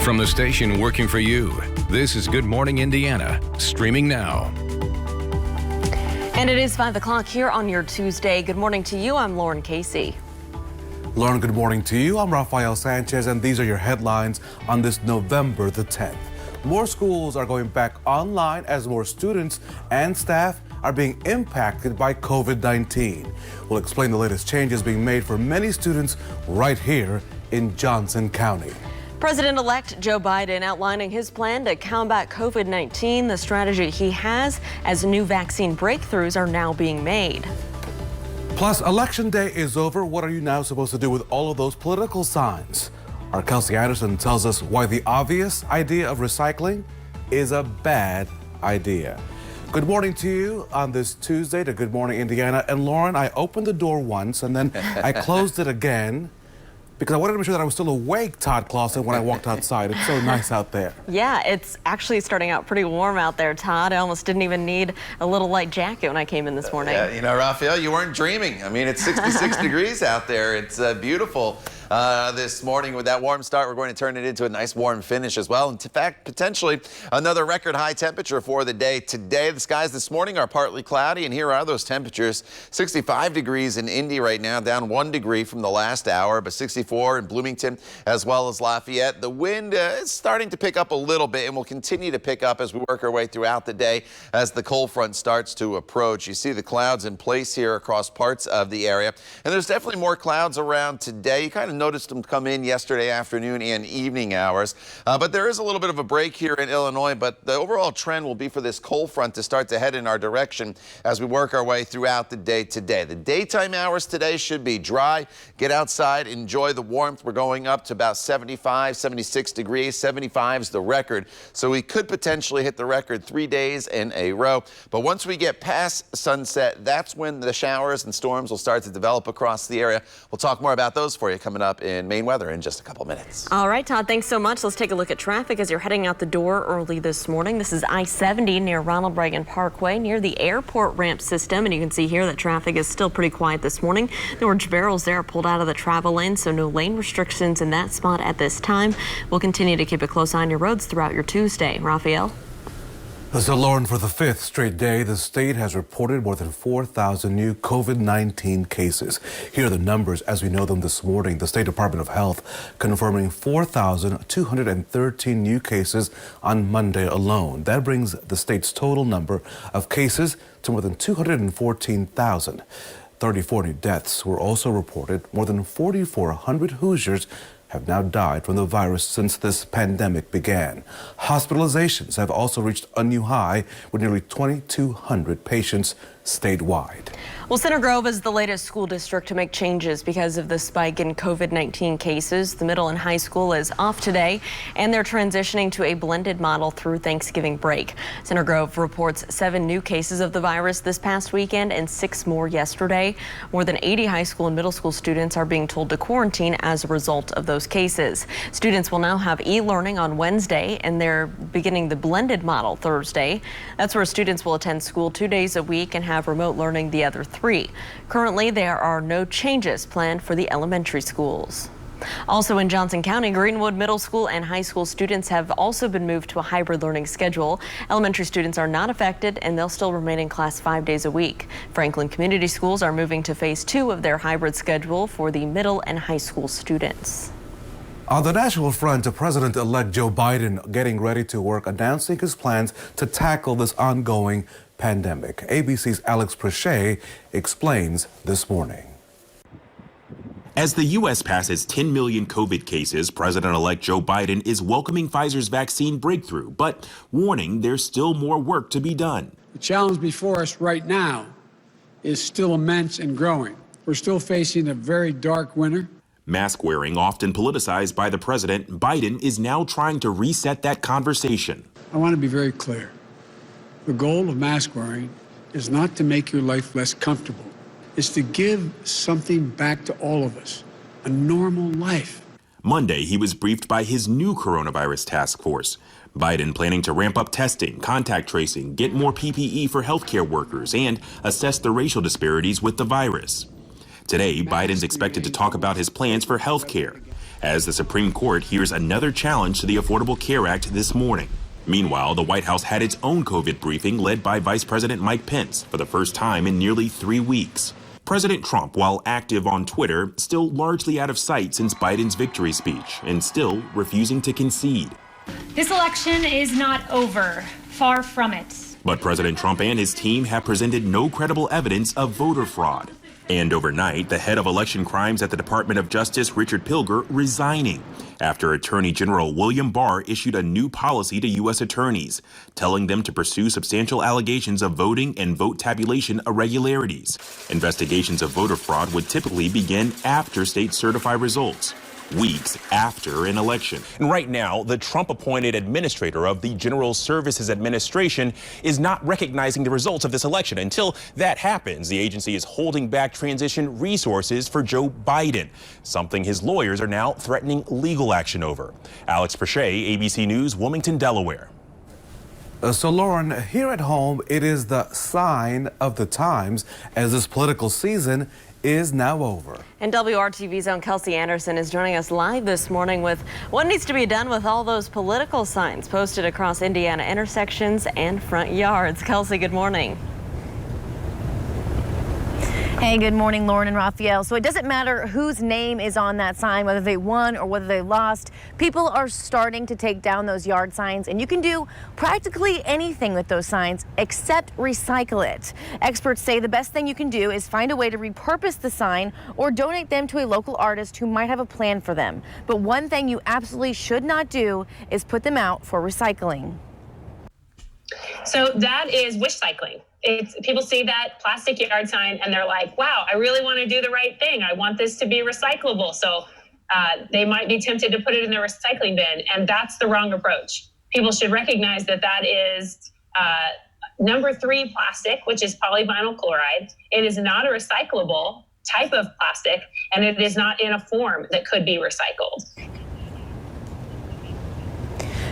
From the station working for you, this is Good Morning Indiana, streaming now. And it is 5 o'clock here on your Tuesday. Good morning to you. I'm Lauren Casey. Lauren, good morning to you. I'm Rafael Sanchez, and these are your headlines on this November the 10th. More schools are going back online as more students and staff are being impacted by COVID-19. We'll explain the latest changes being made for many students right here in Johnson County. President-elect Joe Biden outlining his plan to combat COVID-19, the strategy he has as new vaccine breakthroughs are now being made. Plus, Election Day is over. What are you now supposed to do with all of those political signs? Our Kelsey Anderson tells us why the obvious idea of recycling is a bad idea. Good morning to you on this Tuesday to Good Morning Indiana. And Lauren, I opened the door once and then I closed it again because I wanted to make sure that I was still awake, Todd Clausen, when I walked outside. It's so nice out there. Yeah, it's actually starting out pretty warm out there, Todd. I almost didn't even need a little light jacket when I came in this morning. Yeah, you know, Rafael, you weren't dreaming. I mean, it's 66 degrees out there. It's beautiful. This morning with that warm start, we're going to turn it into a nice warm finish as well. In fact, potentially another record high temperature for the day today. The skies this morning are partly cloudy, and here are those temperatures. 65 degrees in Indy right now, down 1 degree from the last hour, but 64 in Bloomington as well as Lafayette. The wind is starting to pick up a little bit and will continue to pick up as we work our way throughout the day as the cold front starts to approach. You see the clouds in place here across parts of the area, and there's definitely more clouds around today. You kind of noticed them come in yesterday afternoon and evening hours, but there is a little bit of a break here in Illinois, but the overall trend will be for this cold front to start to head in our direction as we work our way throughout the day today. The daytime hours today should be dry. Get outside, enjoy the warmth. We're going up to about 75, 76 degrees. 75 is the record, so we could potentially hit the record 3 days in a row. But once we get past sunset, that's when the showers and storms will start to develop across the area. We'll talk more about those for you coming up in Maine weather in just a couple minutes. All right, Todd, thanks so much. Let's take a look at traffic as you're heading out the door early this morning. This is I-70 near Ronald Reagan Parkway near the airport ramp system, and you can see here that traffic is still pretty quiet this morning. The orange barrels there are pulled out of the travel lane, so no lane restrictions in that spot at this time. We'll continue to keep a close eye on your roads throughout your Tuesday. Rafael? So, Lauren, for the 5th straight day, the state has reported more than 4,000 new COVID-19 cases. Here are the numbers as we know them this morning. The State Department of Health confirming 4,213 new cases on Monday alone. That brings the state's total number of cases to more than 214,000. 34 new deaths were also reported. More than 4,400 Hoosiers have now died from the virus since this pandemic began. Hospitalizations have also reached a new high with nearly 2,200 patients statewide. Well, Center Grove is the latest school district to make changes because of the spike in COVID-19 cases. The middle and high school is off today, and they're transitioning to a blended model through Thanksgiving break. Center Grove reports 7 new cases of the virus this past weekend and 6 more yesterday. More than 80 high school and middle school students are being told to quarantine as a result of those cases. Students will now have e-learning on Wednesday, and they're beginning the blended model Thursday. That's where students will attend school 2 days a week and have remote learning the other 3. Currently, there are no changes planned for the elementary schools. Also in Johnson County, Greenwood Middle School and high school students have also been moved to a hybrid learning schedule. Elementary students are not affected, and they'll still remain in class 5 days a week. Franklin Community Schools are moving to phase 2 of their hybrid schedule for the middle and high school students. On the national front, President-elect Joe Biden getting ready to work, announcing his plans to tackle this ongoing pandemic. ABC's Alex Prochet explains this morning. As the U.S. passes 10 million COVID cases, President-elect Joe Biden is welcoming Pfizer's vaccine breakthrough, but warning there's still more work to be done. The challenge before us right now is still immense and growing. We're still facing a very dark winter. Mask wearing often politicized by the president, Biden is now trying to reset that conversation. I want to be very clear. The goal of mask wearing is not to make your life less comfortable. It's to give something back to all of us, a normal life. Monday, he was briefed by his new coronavirus task force. Biden planning to ramp up testing, contact tracing, get more PPE for healthcare workers, and assess the racial disparities with the virus. Today, Biden's expected to talk about his plans for healthcare. as the Supreme Court hears another challenge to the Affordable Care Act this morning. Meanwhile, the White House had its own COVID briefing led by Vice President Mike Pence for the first time in nearly 3 weeks. President Trump, while active on Twitter, still largely out of sight since Biden's victory speech and still refusing to concede. This election is not over. Far from it. But President Trump and his team have presented no credible evidence of voter fraud. And overnight, the head of election crimes at the Department of Justice, Richard Pilger, resigning after Attorney General William Barr issued a new policy to U.S. attorneys, telling them to pursue substantial allegations of voting and vote tabulation irregularities. Investigations of voter fraud would typically begin after states certify results, weeks after an election. And right now, the Trump-appointed administrator of the General Services Administration is not recognizing the results of this election. Until that happens, the agency is holding back transition resources for Joe Biden, something his lawyers are now threatening legal action over. Alex Prochet, ABC News, Wilmington, Delaware. So, Lauren, here at home, it is the sign of the times as this political season is now over. And WRTV's own Kelsey Anderson is joining us live this morning with what needs to be done with all those political signs posted across Indiana intersections and front yards. Kelsey, good morning. Hey, good morning, Lauren and Raphael. So it doesn't matter whose name is on that sign, whether they won or whether they lost. People are starting to take down those yard signs, and you can do practically anything with those signs except recycle it. Experts say the best thing you can do is find a way to repurpose the sign or donate them to a local artist who might have a plan for them. But one thing you absolutely should not do is put them out for recycling. So that is wish cycling. People see that plastic yard sign and they're like, wow, I really want to do the right thing. I want this to be recyclable. So they might be tempted to put it in the recycling bin. And that's the wrong approach. People should recognize that that is number 3 plastic, which is polyvinyl chloride. It is not a recyclable type of plastic, and it is not in a form that could be recycled.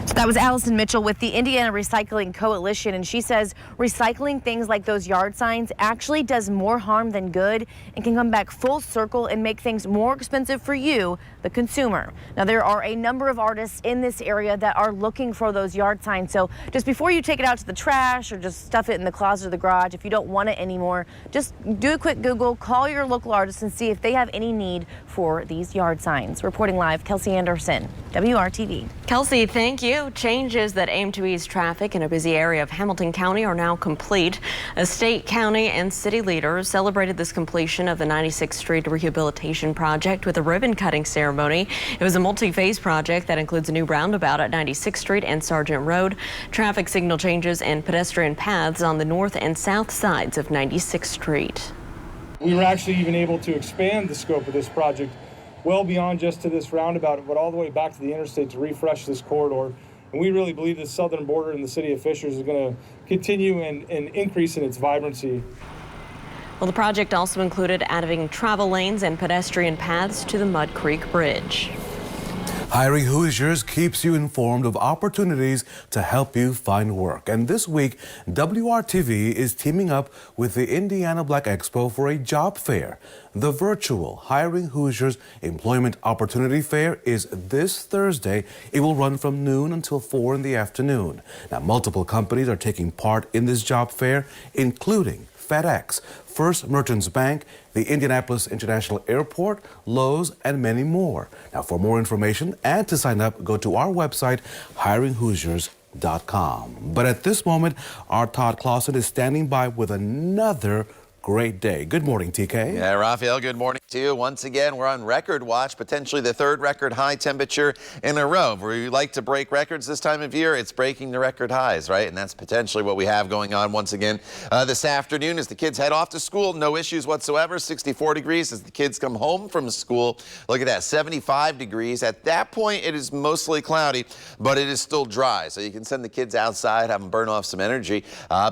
So that was Allison Mitchell with the Indiana Recycling Coalition, and she says recycling things like those yard signs actually does more harm than good and can come back full circle and make things more expensive for you, the consumer. Now, there are a number of artists in this area that are looking for those yard signs. So just before you take it out to the trash or just stuff it in the closet or the garage, if you don't want it anymore, just do a quick Google, call your local artist and see if they have any need for these yard signs. Reporting live, Kelsey Anderson, WRTV. Kelsey, thank you. Changes that aim to ease traffic in a busy area of Hamilton County are now complete. State, county, and city leaders celebrated this completion of the 96th Street Rehabilitation Project with a ribbon-cutting ceremony. It was a multi-phase project that includes a new roundabout at 96th Street and Sargent Road, traffic signal changes, and pedestrian paths on the north and south sides of 96th Street. We were actually even able to expand the scope of this project well beyond just to this roundabout, but all the way back to the interstate to refresh this corridor. And we really believe the southern border in the city of Fishers is going to continue and increase in its vibrancy. Well, the project also included adding travel lanes and pedestrian paths to the Mud Creek Bridge. Hiring Hoosiers keeps you informed of opportunities to help you find work. And this week, WRTV is teaming up with the Indiana Black Expo for a job fair. The virtual Hiring Hoosiers Employment Opportunity Fair is this Thursday. It will run from noon until 4 in the afternoon. Now, multiple companies are taking part in this job fair, including FedEx, First Merchants Bank, the Indianapolis International Airport, Lowe's, and many more. Now, for more information and to sign up, go to our website, hiringhoosiers.com. But at this moment, our Todd Clausen is standing by with another great day. Good morning, TK. Yeah, Raphael, good morning to you. Once again, we're on record watch, potentially the 3rd record high temperature in a row. Where you like to break records this time of year, it's breaking the record highs, right? And that's potentially what we have going on once again this afternoon as the kids head off to school. No issues whatsoever. 64 degrees as the kids come home from school. Look at that, 75 degrees. At that point, it is mostly cloudy, but it is still dry. So you can send the kids outside, have them burn off some energy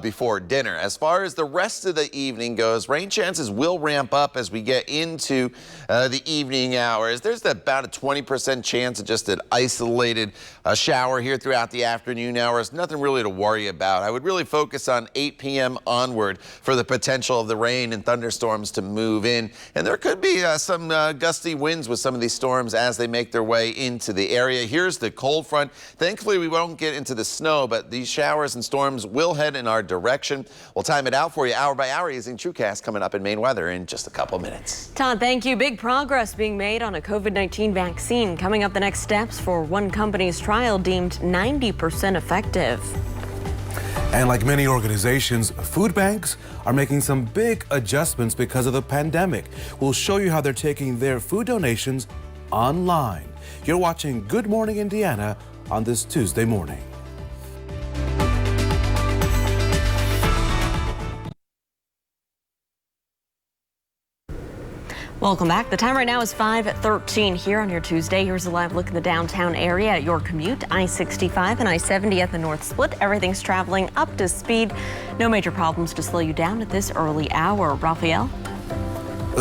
before dinner. As far as the rest of the evening goes, rain chances will ramp up as we get into the evening hours. There's about a 20% chance of just an isolated shower here throughout the afternoon hours. Nothing really to worry about. I would really focus on 8 p.m. onward for the potential of the rain and thunderstorms to move in. And there could be some gusty winds with some of these storms as they make their way into the area. Here's the cold front. Thankfully, we won't get into the snow, but these showers and storms will head in our direction. We'll time it out for you hour by hour using TrueCast coming up in Maine weather in just a couple minutes. Todd, thank you. Big progress being made on a COVID-19 vaccine. Coming up, the next steps for one company's trial deemed 90% effective. And like many organizations, food banks are making some big adjustments because of the pandemic. We'll show you how they're taking their food donations online. You're watching Good Morning Indiana on this Tuesday morning. Welcome back. The time right now is 5:13 here on your Tuesday. Here's a live look at the downtown area at your commute. I-65 and I-70 at the North Split. Everything's traveling up to speed. No major problems to slow you down at this early hour. Raphael?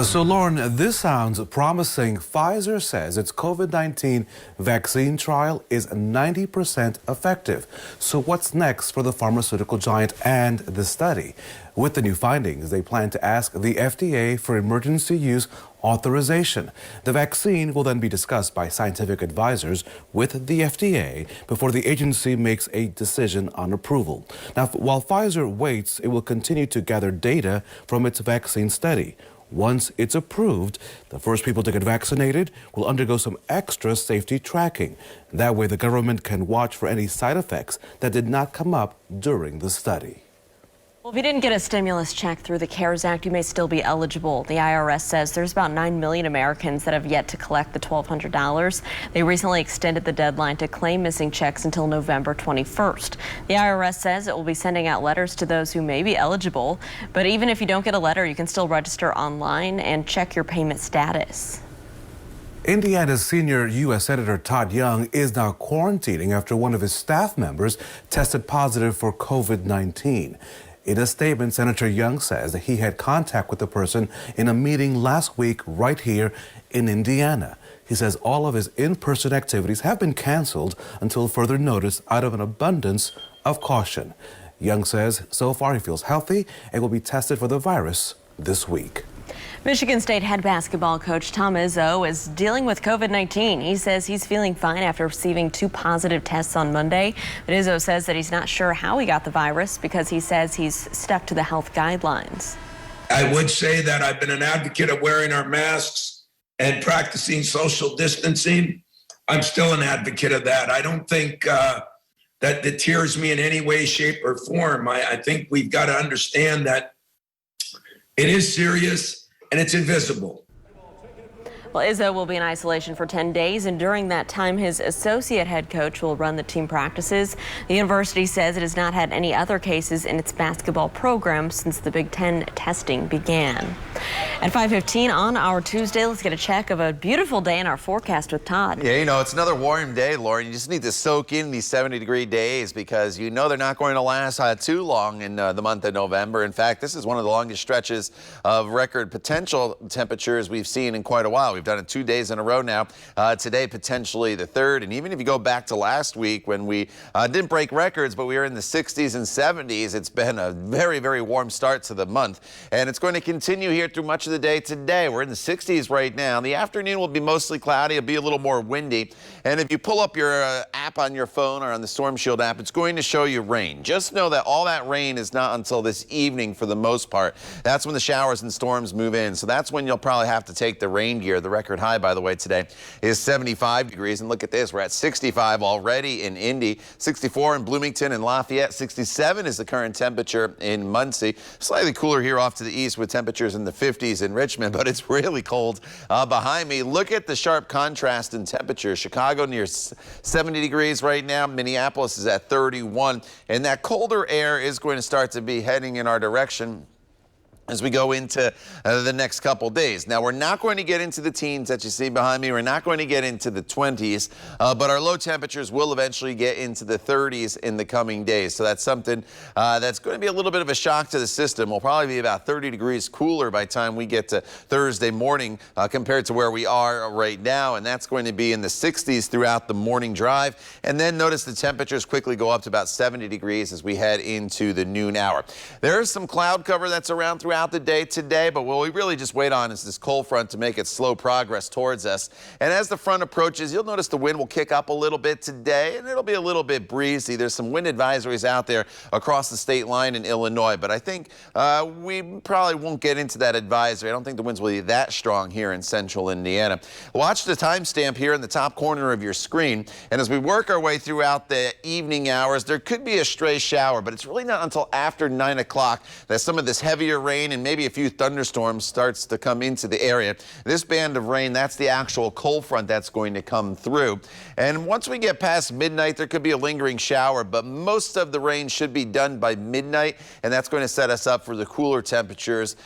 So, Lauren, this sounds promising. Pfizer says its COVID-19 vaccine trial is 90% effective. So what's next for the pharmaceutical giant and the study? With the new findings, they plan to ask the FDA for emergency use authorization. The vaccine will then be discussed by scientific advisors with the FDA before the agency makes a decision on approval. Now, while Pfizer waits, it will continue to gather data from its vaccine study. Once it's approved, the first people to get vaccinated will undergo some extra safety tracking. That way, the government can watch for any side effects that did not come up during the study. Well, if you didn't get a stimulus check through the CARES Act, you may still be eligible. The IRS says there's about 9 million Americans that have yet to collect the $1,200. They recently extended the deadline to claim missing checks until November 21st. The IRS says it will be sending out letters to those who may be eligible. But even if you don't get a letter, you can still register online and check your payment status. Indiana's senior U.S. Senator Todd Young is now quarantining after one of his staff members tested positive for COVID-19. In a statement, Senator Young says that he had contact with the person in a meeting last week right here in Indiana. He says all of his in-person activities have been canceled until further notice out of an abundance of caution. Young says so far he feels healthy and will be tested for the virus this week. Michigan State head basketball coach Tom Izzo is dealing with COVID-19. He says he's feeling fine after receiving 2 positive tests on Monday. But Izzo says that he's not sure how he got the virus because he says he's stuck to the health guidelines. I would say that I've been an advocate of wearing our masks and practicing social distancing. I'm still an advocate of that. I don't think that deters me in any way, shape, or form. I think we've got to understand that it is serious and it's invisible. Well, Izzo will be in isolation for 10 days, and during that time, his associate head coach will run the team practices. The university says it has not had any other cases in its basketball program since the Big Ten testing began. At 5:15 on our Tuesday, let's get a check of a beautiful day in our forecast with Todd. Yeah, you know, it's another warm day, Lauren. You just need to soak in these 70-degree days because you know they're not going to last too long in the month of November. In fact, this is one of the longest stretches of record potential temperatures we've seen in quite a while. We've done it 2 days in a row now. Today, potentially the third. And even if you go back to last week when we didn't break records, but we were in the 60s and 70s, it's been a very, very warm start to the month. And it's going to continue here through much of the day today. We're in the 60s right now. The afternoon will be mostly cloudy. It'll be a little more windy. And if you pull up your app on your phone or on the Storm Shield app, it's going to show you rain. Just know that all that rain is not until this evening for the most part. That's when the showers and storms move in. So that's when you'll probably have to take the rain gear. The record high, by the way, today is 75 degrees. And look at this. We're at 65 already in Indy, 64 in Bloomington and Lafayette, 67 is the current temperature in Muncie. Slightly cooler here off to the east with temperatures in the 50s in Richmond, but it's really cold behind me. Look at the sharp contrast in temperature. Chicago near 70 degrees right now. Minneapolis is at 31. And that colder air is going to start to be heading in our direction as we go into the next couple days. Now, we're not going to get into the teens that you see behind me. We're not going to get into the 20s, but our low temperatures will eventually get into the 30s in the coming days. So that's something that's going to be a little bit of a shock to the system. We'll probably be about 30 degrees cooler by the time we get to Thursday morning compared to where we are right now, and that's going to be in the 60s throughout the morning drive. And then notice the temperatures quickly go up to about 70 degrees as we head into the noon hour. There is some cloud cover that's around throughout the day today, but what we really just wait on is this cold front to make its slow progress towards us. And as the front approaches, you'll notice the wind will kick up a little bit today, and it'll be a little bit breezy. There's some wind advisories out there across the state line in Illinois, but I think we probably won't get into that advisory. I don't think the winds will be that strong here in central Indiana. Watch the timestamp here in the top corner of your screen, and as we work our way throughout the evening hours, there could be a stray shower, but it's really not until after 9 o'clock that some of this heavier rain and maybe a few thunderstorms starts to come into the area. This band of rain, that's the actual cold front that's going to come through. And once we get past midnight, there could be a lingering shower, but most of the rain should be done by midnight, and that's going to set us up for the cooler temperatures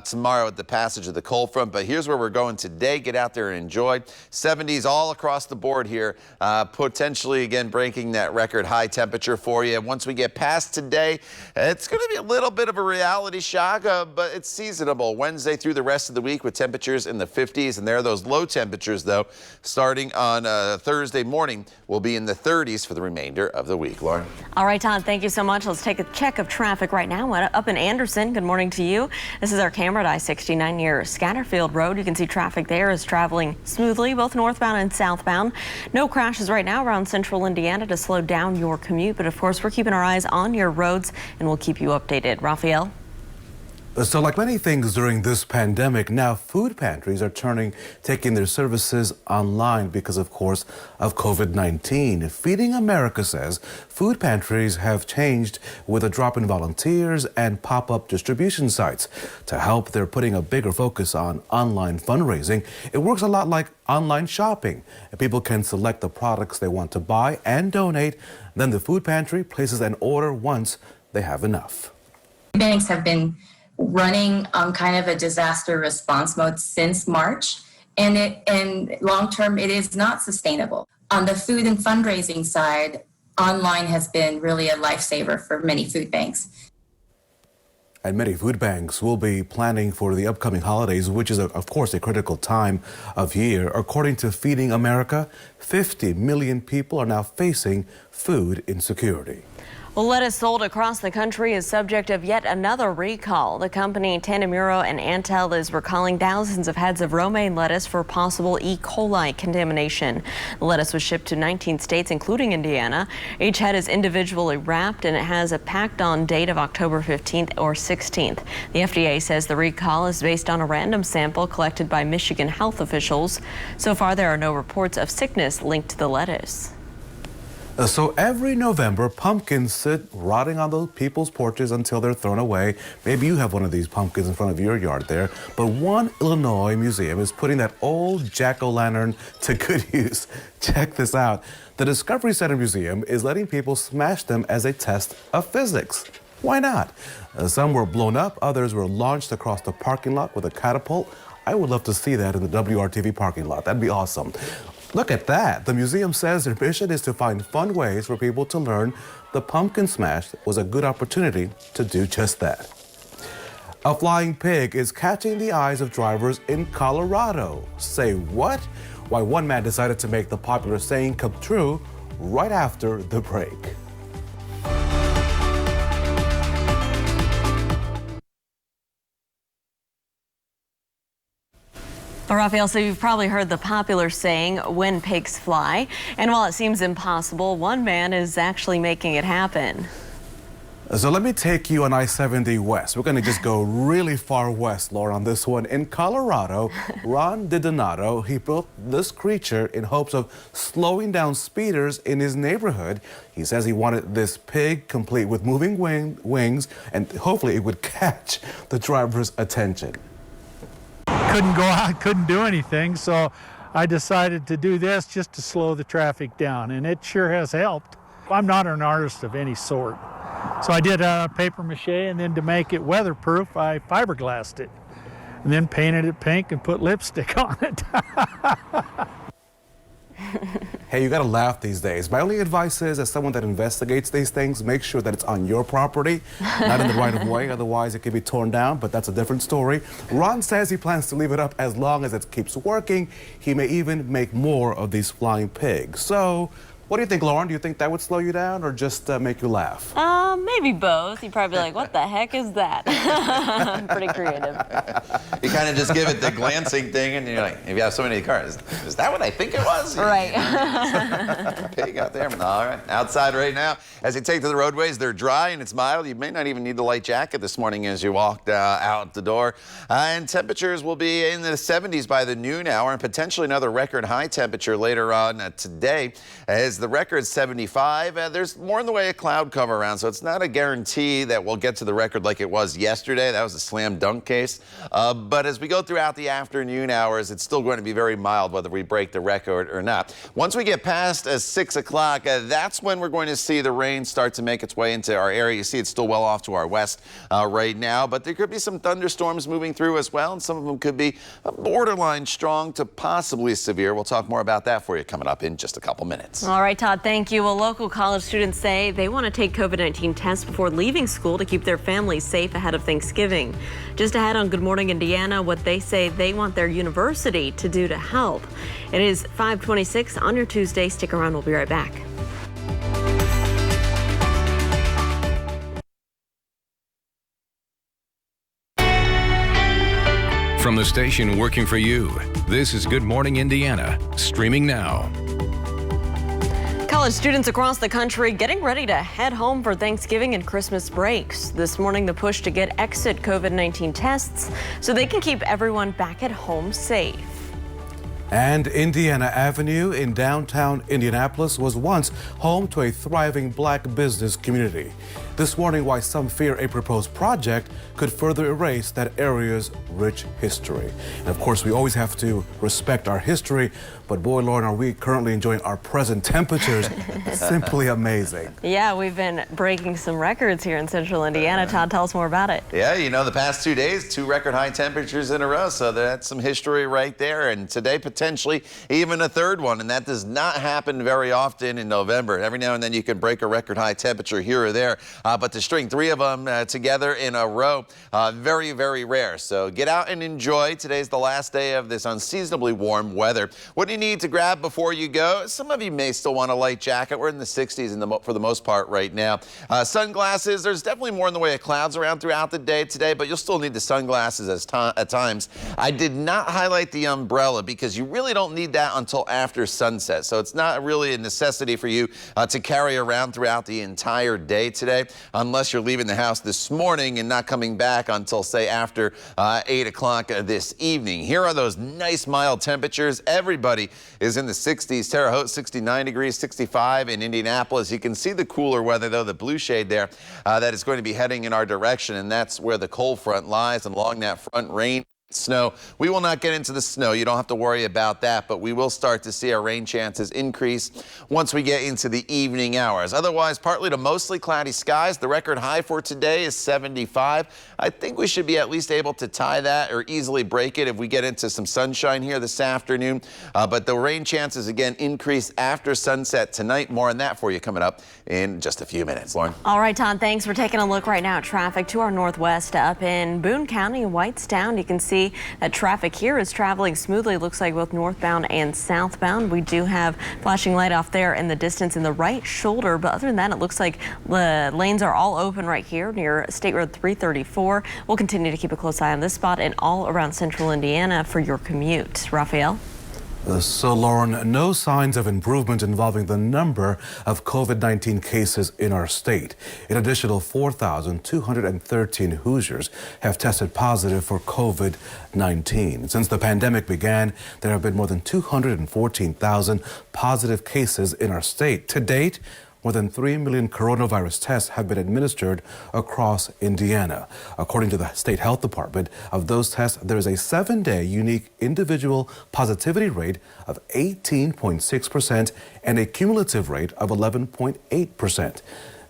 tomorrow at the passage of the cold front. But here's where we're going today. Get out there and enjoy. 70s all across the board here, potentially again breaking that record high temperature for you. Once we get past today, it's going to be a little bit of a reality shock, but it's seasonable Wednesday through the rest of the week with temperatures in the 50s. And there are those low temperatures, though, starting on Thursday morning, will be in the 30s for the remainder of the week. Lauren. All right, Todd, thank you so much. Let's take a check of traffic right now. Up in Anderson, good morning to you. This is our camera at I-69 near Scatterfield Road. You can see traffic there is traveling smoothly, both northbound and southbound. No crashes right now around central Indiana to slow down your commute. But of course, we're keeping our eyes on your roads and we'll keep you updated. Raphael. So like many things during this pandemic, now food pantries are taking their services online because, of course, of COVID-19. Feeding America says food pantries have changed with a drop in volunteers and pop-up distribution sites. To help, they're putting a bigger focus on online fundraising. It works a lot like online shopping. People can select the products they want to buy and donate. Then the food pantry places an order once they have enough. Banks have been running on kind of a disaster response mode since March, and long term it is not sustainable. On the food and fundraising side, online has been really a lifesaver for many food banks. And many food banks will be planning for the upcoming holidays, which is, of course, a critical time of year. According to Feeding America, 50 million people are now facing food insecurity. Well, lettuce sold across the country is subject of yet another recall. The company Tanamuro and Antel is recalling thousands of heads of romaine lettuce for possible E. coli contamination. The lettuce was shipped to 19 states, including Indiana. Each head is individually wrapped and it has a packed-on date of October 15th or 16th. The FDA says the recall is based on a random sample collected by Michigan health officials. So far, there are no reports of sickness linked to the lettuce. So every November, pumpkins sit rotting on those people's porches until they're thrown away. Maybe you have one of these pumpkins in front of your yard there. But one Illinois museum is putting that old jack-o'-lantern to good use. Check this out. The Discovery Center Museum is letting people smash them as a test of physics. Why not? Some were blown up, others were launched across the parking lot with a catapult. I would love to see that in the WRTV parking lot. That'd be awesome. Look at that. The museum says their mission is to find fun ways for people to learn. The pumpkin smash was a good opportunity to do just that. A flying pig is catching the eyes of drivers in Colorado. Say what? Why, one man decided to make the popular saying come true right after the break. Well, Raphael, so you've probably heard the popular saying, when pigs fly. And while it seems impossible, one man is actually making it happen. So let me take you on I-70 west. We're going to just go really far west, Laura, on this one. In Colorado, Ron DiDonato, he built this creature in hopes of slowing down speeders in his neighborhood. He says he wanted this pig complete with moving wings, and hopefully it would catch the driver's attention. Couldn't go out, couldn't do anything, so I decided to do this just to slow the traffic down, and it sure has helped. I'm not an artist of any sort. So I did paper mache, and then to make it weatherproof, I fiberglassed it, and then painted it pink and put lipstick on it. Hey, you gotta laugh these days. My only advice is, as someone that investigates these things, make sure that it's on your property, not in the right of way. Otherwise, it could be torn down, but that's a different story. Ron says he plans to leave it up as long as it keeps working. He may even make more of these flying pigs. So, what do you think, Lauren? Do you think that would slow you down or just make you laugh? Maybe both. You'd probably be like, what the heck is that? Pretty creative. You kind of just give it the glancing thing, and you're like, if you have so many cars, is that what I think it was? Right. Pig out there. All right. Outside right now, as you take to the roadways, they're dry and it's mild. You may not even need the light jacket this morning as you walked out the door. And temperatures will be in the 70s by the noon hour, and potentially another record high temperature later on today. As the record 75, there's more in the way of cloud cover around, so it's not a guarantee that we'll get to the record like it was yesterday. That was a slam dunk case. But as we go throughout the afternoon hours, it's still going to be very mild whether we break the record or not. Once we get past 6 o'clock, that's when we're going to see the rain start to make its way into our area. You see it's still well off to our west right now, but there could be some thunderstorms moving through as well, and some of them could be borderline strong to possibly severe. We'll talk more about that for you coming up in just a couple minutes. All right, Todd, thank you. Well, local college students say they want to take COVID-19 tests before leaving school to keep their families safe ahead of Thanksgiving. Just ahead on Good Morning Indiana, what they say they want their university to do to help. It is 5:26 on your Tuesday. Stick around. We'll be right back. From the station working for you, this is Good Morning Indiana, streaming now. College students across the country getting ready to head home for Thanksgiving and Christmas breaks. This morning, the push to get exit COVID-19 tests so they can keep everyone back at home safe. And Indiana Avenue in downtown Indianapolis was once home to a thriving black business community. This morning, why some fear a proposed project could further erase that area's rich history. And of course, we always have to respect our history, but boy, Lauren, are we currently enjoying our present temperatures. Simply amazing. Yeah, we've been breaking some records here in central Indiana. Todd, tell us more about it. Yeah, you know, the past 2 days, 2 record high temperatures in a row, so that's some history right there. And today, potentially even a third one, and that does not happen very often in November. Every now and then you can break a record high temperature here or there, but to string 3 of them together in a row, very, very rare. So get out and enjoy. Today's the last day of this unseasonably warm weather. What do you need to grab before you go? Some of you may still want a light jacket. We're in the 60s for the most part right now. Sunglasses, there's definitely more in the way of clouds around throughout the day today, but you'll still need the sunglasses at times. I did not highlight the umbrella because you really don't need that until after sunset. So it's not really a necessity for you to carry around throughout the entire day today, unless you're leaving the house this morning and not coming back until, say, after 8 o'clock this evening. Here are those nice mild temperatures. Everybody is in the 60s. Terre Haute, 69 degrees, 65 in Indianapolis. You can see the cooler weather, though, the blue shade there, that is going to be heading in our direction, and that's where the cold front lies, and along that front, rain, snow. We will not get into the snow. You don't have to worry about that, but we will start to see our rain chances increase once we get into the evening hours. Otherwise, partly to mostly cloudy skies. The record high for today is 75. I think we should be at least able to tie that or easily break it if we get into some sunshine here this afternoon. But the rain chances again increase after sunset tonight. More on that for you coming up in just a few minutes. Lauren. All right, Todd, thanks. We're taking a look right now at traffic to our northwest up in Boone County, Whitestown. You can see that traffic here is traveling smoothly. Looks like both northbound and southbound. We do have flashing light off there in the distance in the right shoulder, but other than that, it looks like the lanes are all open right here near State Road 334. We'll continue to keep a close eye on this spot and all around central Indiana for your commute. Raphael? So, Lauren, no signs of improvement involving the number of COVID-19 cases in our state. An additional 4,213 Hoosiers have tested positive for COVID-19. Since the pandemic began, there have been more than 214,000 positive cases in our state. To date, more than 3 million coronavirus tests have been administered across Indiana. According to the State Health Department, of those tests, there is a 7-day unique individual positivity rate of 18.6% and a cumulative rate of 11.8%.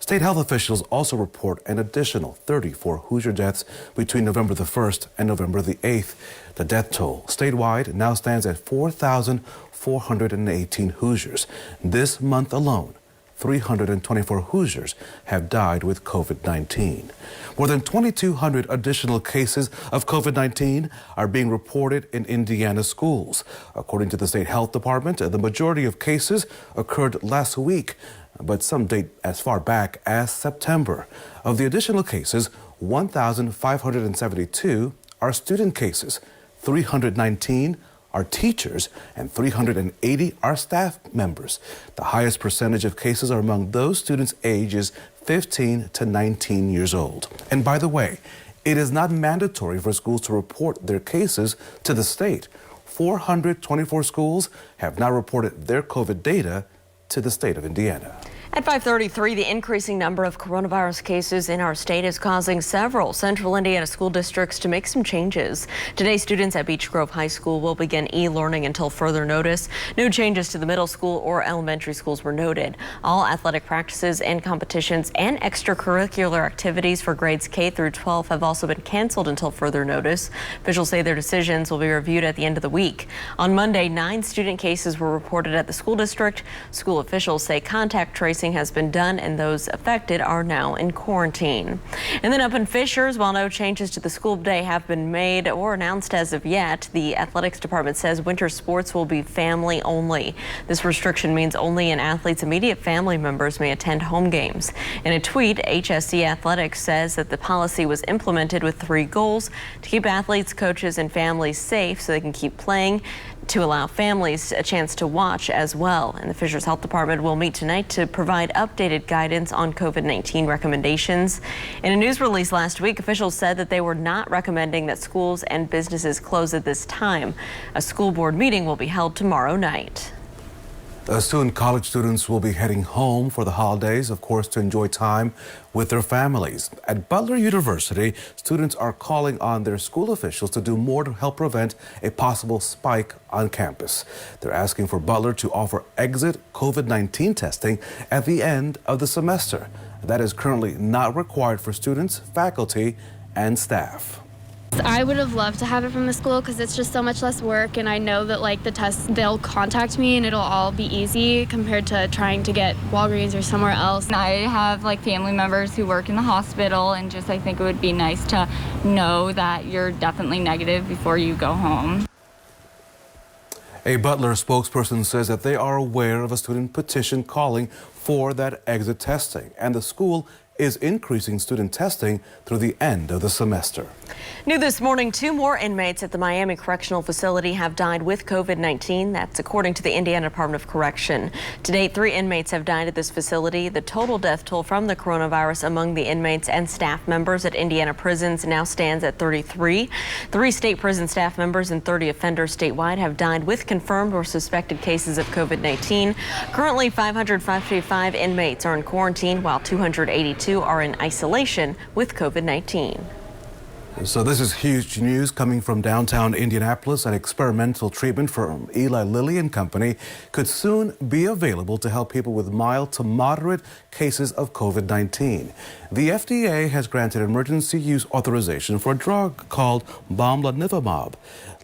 State health officials also report an additional 34 Hoosier deaths between November the 1st and November the 8th. The death toll statewide now stands at 4,418 Hoosiers. This month alone, 324 Hoosiers have died with COVID-19. More than 2,200 additional cases of COVID-19 are being reported in Indiana schools. According to the state health department, the majority of cases occurred last week, but some date as far back as September. Of the additional cases, 1,572 are student cases, 319 are teachers, and 380 are staff members. The highest percentage of cases are among those students ages 15 to 19 years old. And by the way, it is not mandatory for schools to report their cases to the state. 424 schools have now reported their COVID data to the state of Indiana. At 5:33, the increasing number of coronavirus cases in our state is causing several central Indiana school districts to make some changes. Today, students at Beech Grove High School will begin e-learning until further notice. No changes to the middle school or elementary schools were noted. All athletic practices and competitions and extracurricular activities for grades K through 12 have also been canceled until further notice. Officials say their decisions will be reviewed at the end of the week. On Monday, 9 student cases were reported at the school district. School officials say contact tracing has been done and those affected are now in quarantine. And then up in Fishers, while no changes to the school day have been made or announced as of yet, the athletics department says winter sports will be family only. This restriction means only an athlete's immediate family members may attend home games. In a tweet, HSC Athletics says that the policy was implemented with 3 goals: to keep athletes, coaches, and families safe so they can keep playing, to allow families a chance to watch as well. And the Fishers Health Department will meet tonight to provide updated guidance on COVID-19 recommendations. In a news release last week, officials said that they were not recommending that schools and businesses close at this time. A school board meeting will be held tomorrow night. Soon, college students will be heading home for the holidays, of course, to enjoy time with their families. At Butler University, students are calling on their school officials to do more to help prevent a possible spike on campus. They're asking for Butler to offer exit COVID-19 testing at the end of the semester. That is currently not required for students, faculty, and staff. I would have loved to have it from the school because it's just so much less work, and I know that like the tests, they'll contact me and it'll all be easy compared to trying to get Walgreens or somewhere else. I have like family members who work in the hospital, and just I think it would be nice to know that you're definitely negative before you go home. A Butler spokesperson says that they are aware of a student petition calling for that exit testing, and the school is increasing student testing through the end of the semester. New this morning, 2 more inmates at the Miami Correctional Facility have died with COVID-19. That's according to the Indiana Department of Correction. To date, 3 inmates have died at this facility. The total death toll from the coronavirus among the inmates and staff members at Indiana prisons now stands at 33. 3 state prison staff members and 30 offenders statewide have died with confirmed or suspected cases of COVID-19. Currently, 555 inmates are in quarantine, while 282 are in isolation with COVID-19. So this is huge news coming from downtown Indianapolis. An experimental treatment from Eli Lilly and Company could soon be available to help people with mild to moderate cases of COVID-19. The FDA has granted emergency use authorization for a drug called bamlanivimab.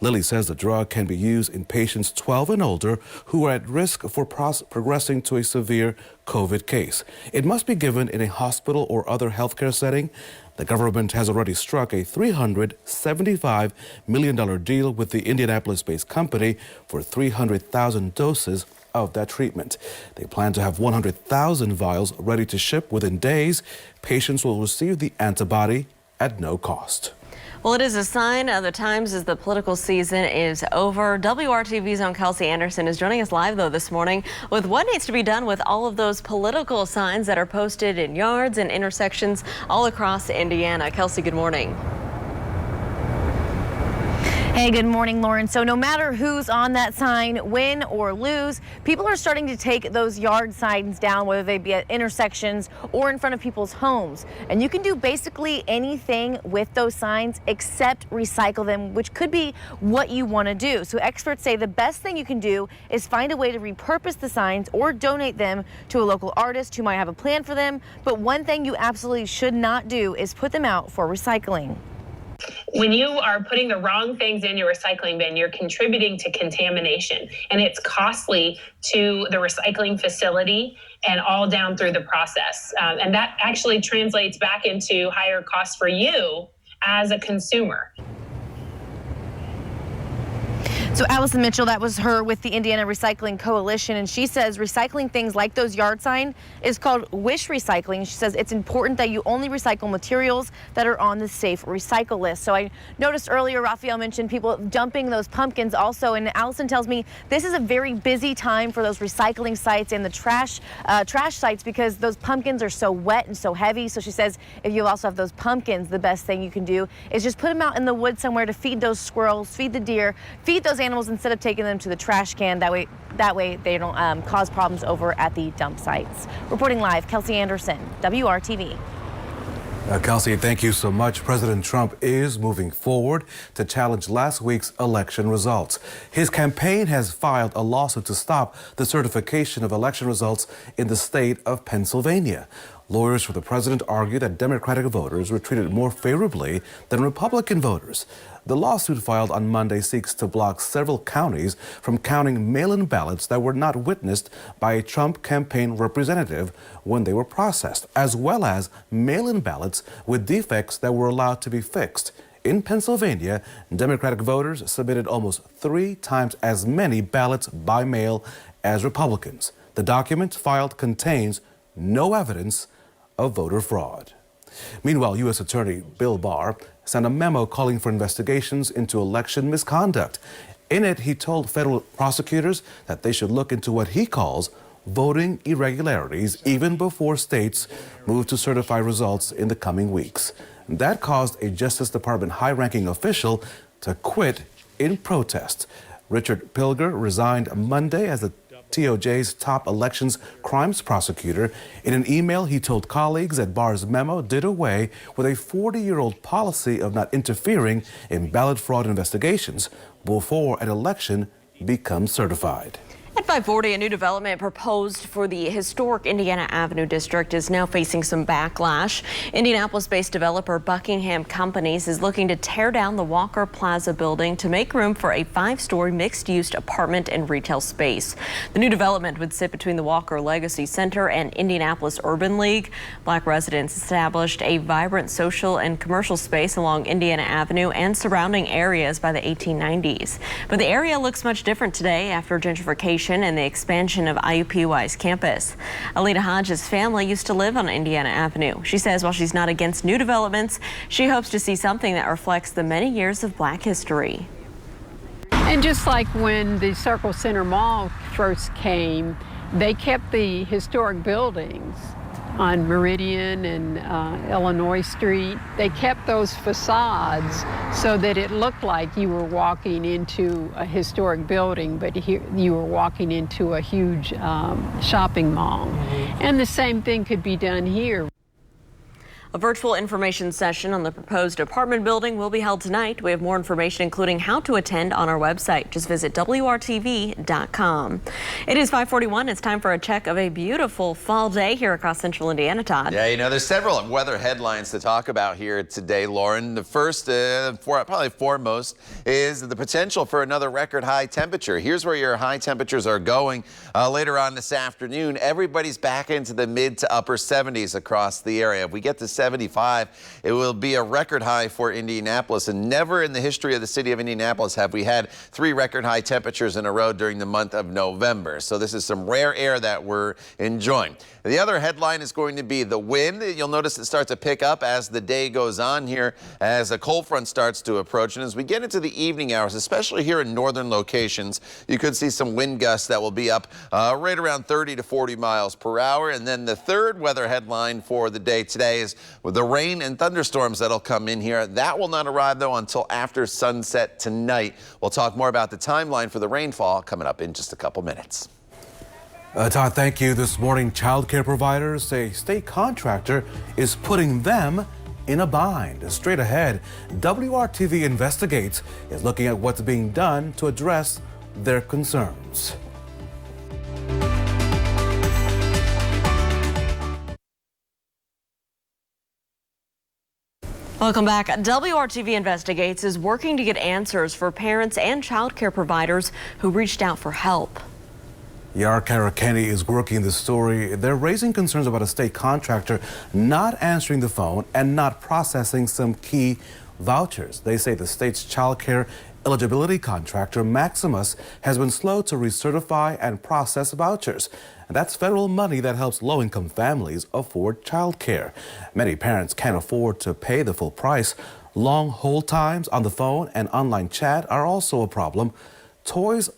Lilly says the drug can be used in patients 12 and older who are at risk for progressing to a severe COVID case. It must be given in a hospital or other healthcare setting. The government has already struck a $375 million deal with the Indianapolis-based company for 300,000 doses of that treatment. They plan to have 100,000 vials ready to ship within days. Patients will receive the antibody at no cost. Well, it is a sign of the times as the political season is over. WRTV's own Kelsey Anderson is joining us live, though, this morning with what needs to be done with all of those political signs that are posted in yards and intersections all across Indiana. Kelsey, good morning. Hey, good morning, Lauren. So no matter who's on that sign, win or lose, people are starting to take those yard signs down, whether they be at intersections or in front of people's homes. And you can do basically anything with those signs except recycle them, which could be what you want to do. So experts say the best thing you can do is find a way to repurpose the signs or donate them to a local artist who might have a plan for them. But one thing you absolutely should not do is put them out for recycling. When you are putting the wrong things in your recycling bin, you're contributing to contamination, and it's costly to the recycling facility and all down through the process. And that actually translates back into higher costs for you as a consumer. So Allison Mitchell, that was her with the Indiana Recycling Coalition, and she says recycling things like those yard sign is called wish recycling. She says it's important that you only recycle materials that are on the safe recycle list. So I noticed earlier Raphael mentioned people dumping those pumpkins also, and Allison tells me this is a very busy time for those recycling sites and the trash sites because those pumpkins are so wet and so heavy. So she says if you also have those pumpkins, the best thing you can do is just put them out in the woods somewhere to feed those squirrels, feed the deer, feed those animals instead of taking them to the trash can. That way they don't cause problems over at the dump sites. Reporting live, Kelsey Anderson, WRTV. Kelsey, thank you so much. President Trump is moving forward to challenge last week's election results. His campaign has filed a lawsuit to stop the certification of election results in the state of Pennsylvania. Lawyers for the president argue that Democratic voters were treated more favorably than Republican voters. The lawsuit filed on Monday seeks to block several counties from counting mail-in ballots that were not witnessed by a Trump campaign representative when they were processed, as well as mail-in ballots with defects that were allowed to be fixed. In Pennsylvania, Democratic voters submitted almost 3 times as many ballots by mail as Republicans. The document filed contains no evidence of voter fraud. Meanwhile, U.S. Attorney Bill Barr sent a memo calling for investigations into election misconduct. In it, he told federal prosecutors that they should look into what he calls voting irregularities even before states move to certify results in the coming weeks. That caused a Justice Department high-ranking official to quit in protest. Richard Pilger resigned Monday as the TOJ's top elections crimes prosecutor. In an email, he told colleagues that Barr's memo did away with a 40-year-old policy of not interfering in ballot fraud investigations before an election becomes certified. At 5:40, a new development proposed for the historic Indiana Avenue district is now facing some backlash. Indianapolis-based developer Buckingham Companies is looking to tear down the Walker Plaza building to make room for a 5-story mixed-use apartment and retail space. The new development would sit between the Walker Legacy Center and Indianapolis Urban League. Black residents established a vibrant social and commercial space along Indiana Avenue and surrounding areas by the 1890s. But the area looks much different today after gentrification and the expansion of IUPUI's campus. Alita Hodges' family used to live on Indiana Avenue. She says while she's not against new developments, she hopes to see something that reflects the many years of Black history. And just like when the Circle Center Mall first came, they kept the historic buildings on Meridian and Illinois Street. They kept those facades so that it looked like you were walking into a historic building, but here you were walking into a huge shopping mall. And the same thing could be done here. A virtual information session on the proposed apartment building will be held tonight. We have more information, including how to attend, on our website. Just visit WRTV.com. It is 5:41. It's time for a check of a beautiful fall day here across central Indiana, Todd. Yeah, you know, there's several weather headlines to talk about here today, Lauren. The first, probably foremost, is the potential for another record high temperature. Here's where your high temperatures are going later on this afternoon. Everybody's back into the mid to upper 70s across the area. If we get to 75, it will be a record high for Indianapolis, and never in the history of the city of Indianapolis have we had 3 record high temperatures in a row during the month of November. So this is some rare air that we're enjoying. The other headline is going to be the wind. You'll notice it starts to pick up as the day goes on here, as a cold front starts to approach. And as we get into the evening hours, especially here in northern locations, you could see some wind gusts that will be up right around 30 to 40 miles per hour. And then the third weather headline for the day today is With the rain and thunderstorms that'll come in here, that will not arrive, though, until after sunset tonight. We'll talk more about the timeline for the rainfall coming up in just a couple minutes. Todd, thank you. This morning, child care providers say state contractor is putting them in a bind. Straight ahead, WRTV Investigates is looking at what's being done to address their concerns. Welcome back. WRTV Investigates is working to get answers for parents and child care providers who reached out for help. Kara Kenny is working the story. They're raising concerns about a state contractor not answering the phone and not processing some key vouchers. They say the state's child care eligibility contractor, Maximus, has been slow to recertify and process vouchers. And that's federal money that helps low-income families afford child care. Many parents can't afford to pay the full price. Long hold times on the phone and online chat are also a problem. Tots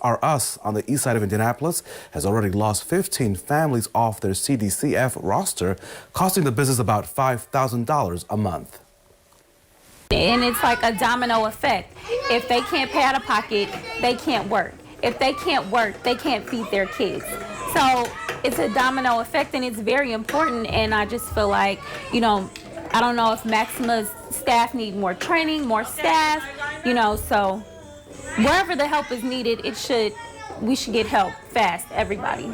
R Us on the east side of Indianapolis has already lost 15 families off their CDCF roster, costing the business about $5,000 a month. And it's like a domino effect. If they can't pay out of pocket, they can't work. If they can't work, they can't feed their kids. So it's a domino effect, and it's very important. And I just feel like, I don't know if Maxima's staff need more training, more staff, so wherever the help is needed, we should get help fast, everybody.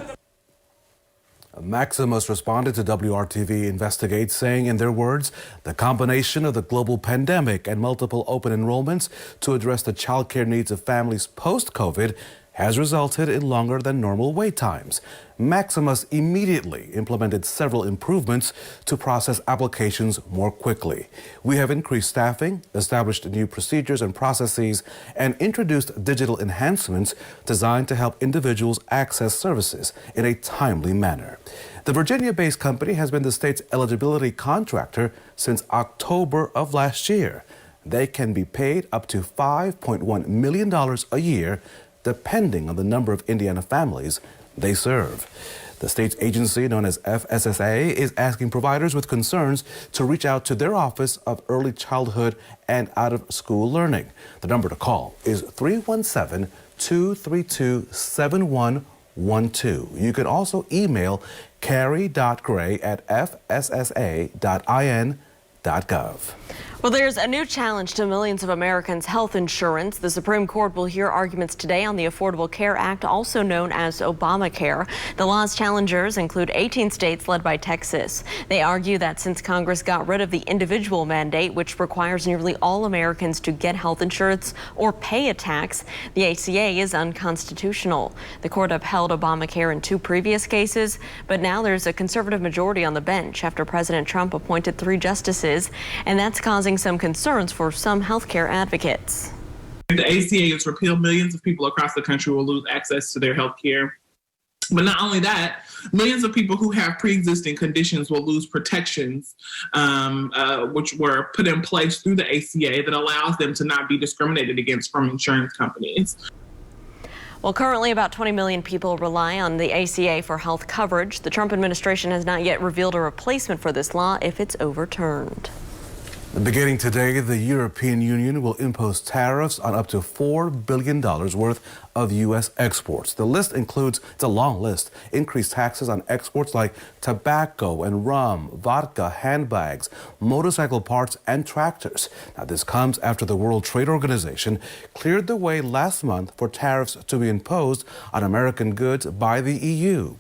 Maximus responded to WRTV Investigates, saying, in their words, the combination of the global pandemic and multiple open enrollments to address the child care needs of families post-COVID has resulted in longer than normal wait times. Maximus immediately implemented several improvements to process applications more quickly. We have increased staffing, established new procedures and processes, and introduced digital enhancements designed to help individuals access services in a timely manner. The Virginia-based company has been the state's eligibility contractor since October of last year. They can be paid up to $5.1 million a year, depending on the number of Indiana families they serve. The state's agency, known as FSSA, is asking providers with concerns to reach out to their Office of Early Childhood and Out-of-School Learning. The number to call is 317-232-7112. You can also email carrie.gray@fssa.in.gov. Well, there's a new challenge to millions of Americans' health insurance. The Supreme Court will hear arguments today on the Affordable Care Act, also known as Obamacare. The law's challengers include 18 states led by Texas. They argue that since Congress got rid of the individual mandate, which requires nearly all Americans to get health insurance or pay a tax, the ACA is unconstitutional. The court upheld Obamacare in 2 previous cases, but now there's a conservative majority on the bench after President Trump appointed 3 justices, and that's causing some concerns for some healthcare advocates. If the ACA is repealed, millions of people across the country will lose access to their health care. But not only that, millions of people who have pre-existing conditions will lose protections, which were put in place through the ACA that allows them to not be discriminated against from insurance companies. Well, currently about 20 million people rely on the ACA for health coverage. The Trump administration has not yet revealed a replacement for this law if it's overturned. Beginning today, the European Union will impose tariffs on up to $4 billion worth of U.S. exports. The list includes, it's a long list, increased taxes on exports like tobacco and rum, vodka, handbags, motorcycle parts, and tractors. Now, this comes after the World Trade Organization cleared the way last month for tariffs to be imposed on American goods by the EU.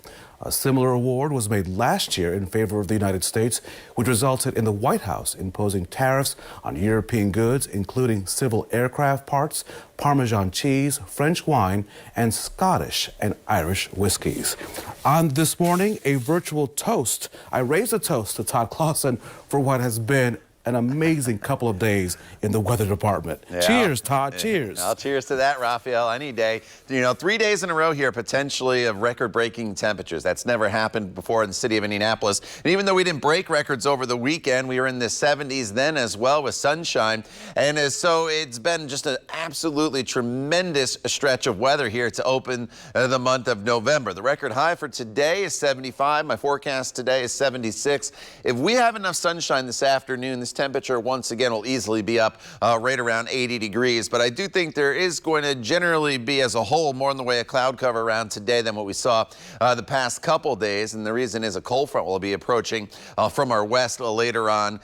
A similar award was made last year in favor of the United States, which resulted in the White House imposing tariffs on European goods, including civil aircraft parts, Parmesan cheese, French wine, and Scottish and Irish whiskeys. On This Morning, a virtual toast. I raised a toast to Todd Clausen for what has been an amazing couple of days in the weather department. Yeah. Cheers, Todd. Cheers. Well, cheers to that, Raphael. Any day. 3 days in a row here, potentially of record-breaking temperatures. That's never happened before in the city of Indianapolis. And even though we didn't break records over the weekend, we were in the 70s then as well with sunshine. And so it's been just an absolutely tremendous stretch of weather here to open the month of November. The record high for today is 75. My forecast today is 76. If we have enough sunshine this afternoon, this temperature once again will easily be up right around 80 degrees. But I do think there is going to generally be as a whole more in the way of cloud cover around today than what we saw the past couple days. And the reason is a cold front will be approaching from our west later on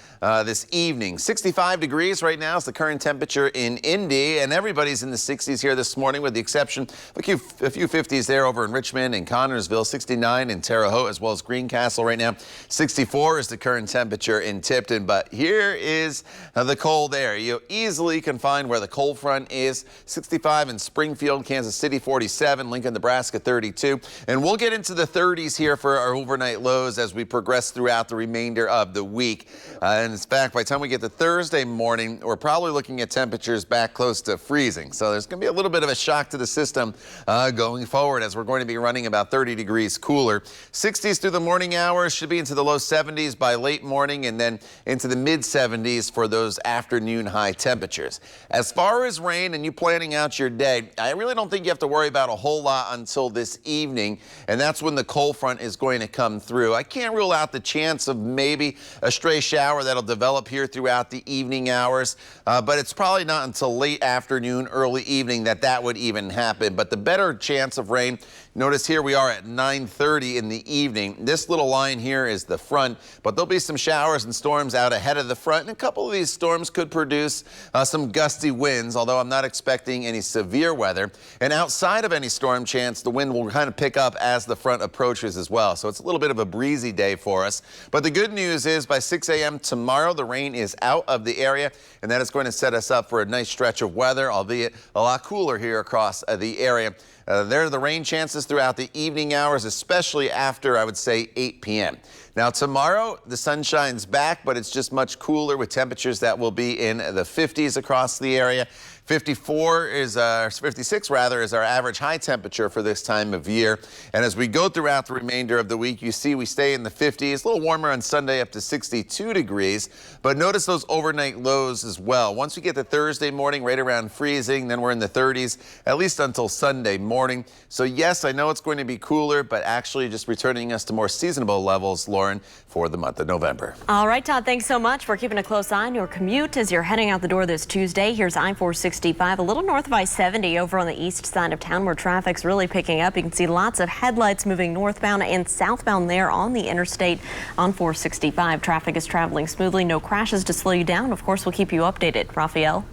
this evening. 65 degrees right now is the current temperature in Indy, and everybody's in the 60s here this morning with the exception of a few 50s there over in Richmond and Connorsville, 69 in Terre Haute as well as Greencastle right now. 64 is the current temperature in Tipton, but here is the cold air. You easily can find where the cold front is. 65 in Springfield, Kansas City, 47, Lincoln, Nebraska, 32. And we'll get into the 30s here for our overnight lows as we progress throughout the remainder of the week. And in fact, by the time we get to Thursday morning, we're probably looking at temperatures back close to freezing. So there's going to be a little bit of a shock to the system going forward as we're going to be running about 30 degrees cooler. 60s through the morning hours, should be into the low 70s by late morning, and then into the mid 70s for those afternoon high temperatures. As far as rain and you planning out your day, I really don't think you have to worry about a whole lot until this evening, and that's when the cold front is going to come through. I can't rule out the chance of maybe a stray shower that'll develop here throughout the evening hours, but it's probably not until late afternoon, early evening that would even happen. But the better chance of rain, notice here we are at 9:30 in the evening. This little line here is the front, but there'll be some showers and storms out ahead of the front, and a couple of these storms could produce some gusty winds, although I'm not expecting any severe weather. And outside of any storm chance, the wind will kind of pick up as the front approaches as well. So it's a little bit of a breezy day for us. But the good news is by 6 a.m. tomorrow, the rain is out of the area, and that is going to set us up for a nice stretch of weather, albeit a lot cooler here across the area. There are the rain chances throughout the evening hours, especially after, I would say, 8 p.m. Now, tomorrow, the sun shines back, but it's just much cooler with temperatures that will be in the 50s across the area. 56 rather, is our average high temperature for this time of year. And as we go throughout the remainder of the week, you see we stay in the 50s, a little warmer on Sunday up to 62 degrees. But notice those overnight lows as well. Once we get to Thursday morning, right around freezing, then we're in the 30s, at least until Sunday morning. So yes, I know it's going to be cooler, but actually just returning us to more seasonable levels, Lauren, for the month of November. All right, Todd, thanks so much for keeping a close eye on your commute as you're heading out the door this Tuesday. Here's I-465, a little north of I-70 over on the east side of town where traffic's really picking up. You can see lots of headlights moving northbound and southbound there on the interstate on 465. Traffic is traveling smoothly. No crashes to slow you down. Of course, we'll keep you updated. Raphael?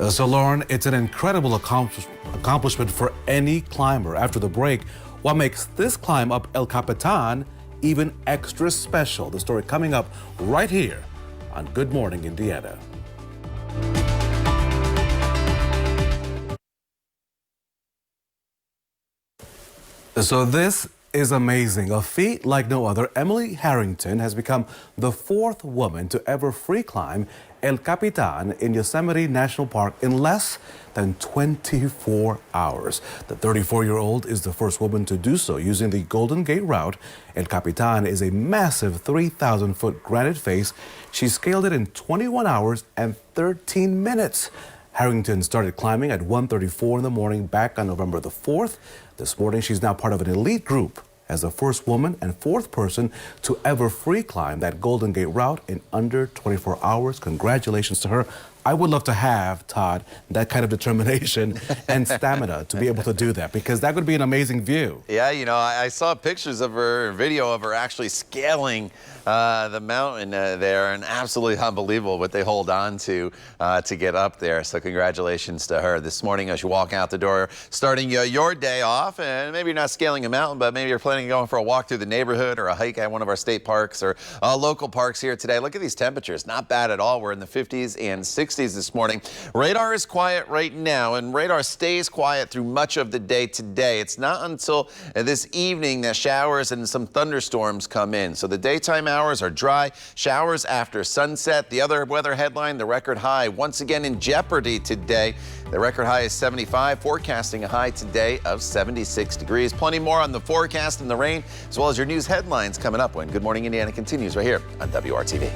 So, Lauren, it's an incredible accomplishment for any climber. After the break, what makes this climb up El Capitan even extra special? The story coming up right here on Good Morning Indiana. So this is amazing. A feat like no other. Emily Harrington has become the 4th woman to ever free climb El Capitan in Yosemite National Park in less than 24 hours. The 34-year-old is the first woman to do so using the Golden Gate route. El Capitan is a massive 3,000-foot granite face. She scaled it in 21 hours and 13 minutes. Harrington started climbing at 1:34 in the morning back on November the 4th. This morning, she's now part of an elite group as the first woman and 4th person to ever free climb that Golden Gate route in under 24 hours. Congratulations to her. I would love to have, Todd, that kind of determination and stamina to be able to do that, because that would be an amazing view. Yeah, I saw pictures of her, video of her actually scaling the mountain there, and absolutely unbelievable what they hold on to get up there. So congratulations to her this morning as you walk out the door, starting your day off. And maybe you're not scaling a mountain, but maybe you're planning on going for a walk through the neighborhood or a hike at one of our state parks or local parks here today. Look at these temperatures. Not bad at all. We're in the 50s and 60s. 60s this morning. Radar is quiet right now, and radar stays quiet through much of the day today. It's not until this evening that showers and some thunderstorms come in. So the daytime hours are dry, showers after sunset. The other weather headline, the record high once again in jeopardy today. The record high is 75, forecasting a high today of 76 degrees. Plenty more on the forecast and the rain, as well as your news headlines coming up when Good Morning Indiana continues right here on WRTV.